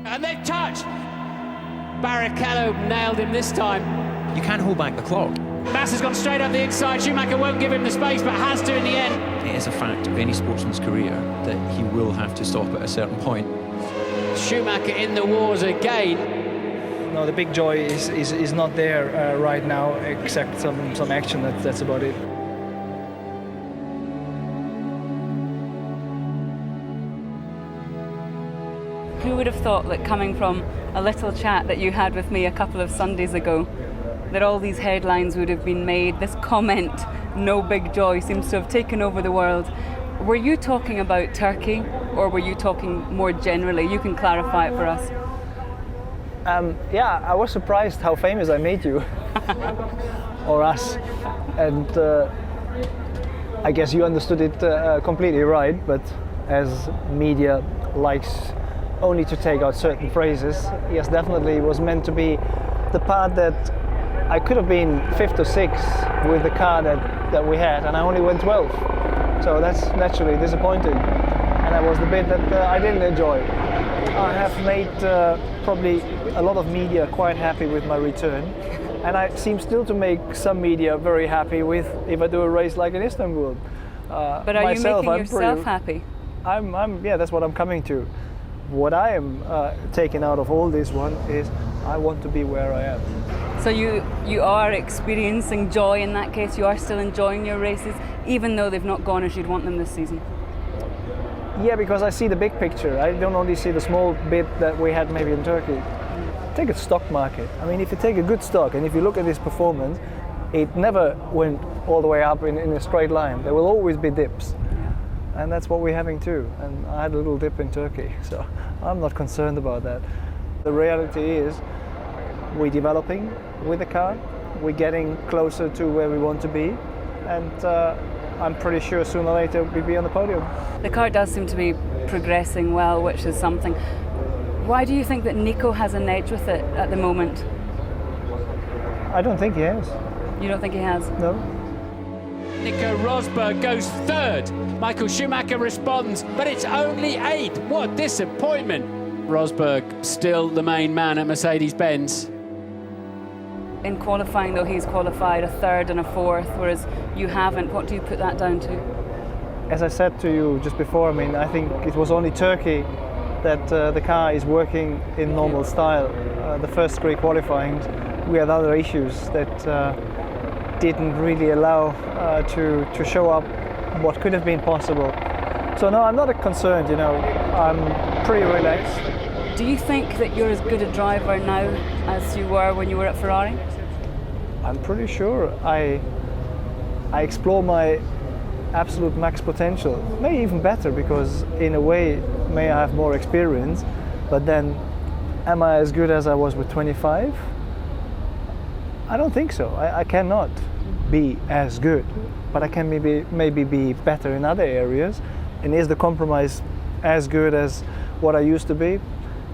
And they've touched. Barrichello nailed him this time. You can't hold back the clock. Mass has gone straight up the inside. Schumacher won't give him the space, but has to in the end. It is a fact of any sportsman's career that he will have to stop at a certain point. Schumacher in the wars again. No, the big joy is not there right now, except some action. That's about it. Who would have thought that coming from a little chat that you had with me a couple of Sundays ago, that all these headlines would have been made, this comment, no big joy, seems to have taken over the world. Were you talking about Turkey, or were you talking more generally? You can clarify it for us. Yeah, I was surprised how famous I made you, or us, and I guess you understood it completely right, but as media likes only to take out certain phrases, yes, definitely it was meant to be the part that I could have been 5th or 6th with the car that we had, and I only went 12th. So that's naturally disappointing, and that was the bit that I didn't enjoy. I have made probably a lot of media quite happy with my return, and I seem still to make some media very happy with if I do a race like in Istanbul. But are you making yourself happy? Yeah, that's what I'm coming to. What I am taking out of all this one is I want to be where I am. So you are experiencing joy in that case? You are still enjoying your races, even though they've not gone as you'd want them this season? Yeah, because I see the big picture. I don't only see the small bit that we had maybe in Turkey. Take a stock market. I mean, if you take a good stock and if you look at this performance, it never went all the way up in a straight line. There will always be dips. And that's what we're having too. And I had a little dip in Turkey, so I'm not concerned about that. The reality is we're developing with the car, we're getting closer to where we want to be, and I'm pretty sure sooner or later we'll be on the podium. The car does seem to be progressing well, which is something. Why do you think that Nico has an edge with it at the moment? I don't think he has. You don't think he has? No. Nico Rosberg goes 3rd. Michael Schumacher responds, but it's only 8th. What disappointment. Rosberg still the main man at Mercedes-Benz. In qualifying, though, he's qualified a 3rd and a 4th, whereas you haven't. What do you put that down to? As I said to you just before, I mean, I think it was only Turkey that the car is working in normal style. The first 3 qualifying, we had other issues that didn't really allow to show up what could have been possible. So no, I'm not concerned, you know, I'm pretty relaxed. Do you think that you're as good a driver now as you were when you were at Ferrari? I'm pretty sure I explore my absolute max potential. Maybe even better, because in a way, may I have more experience, but then am I as good as I was with 25? I don't think so. I cannot be as good, but I can maybe be better in other areas. And is the compromise as good as what I used to be?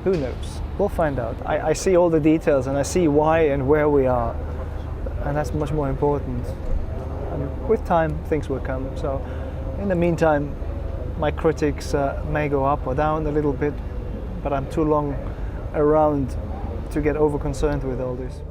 Who knows? We'll find out. I see all the details and I see why and where we are, and that's much more important. And with time, things will come. So in the meantime, my critics may go up or down a little bit, but I'm too long around to get over concerned with all this.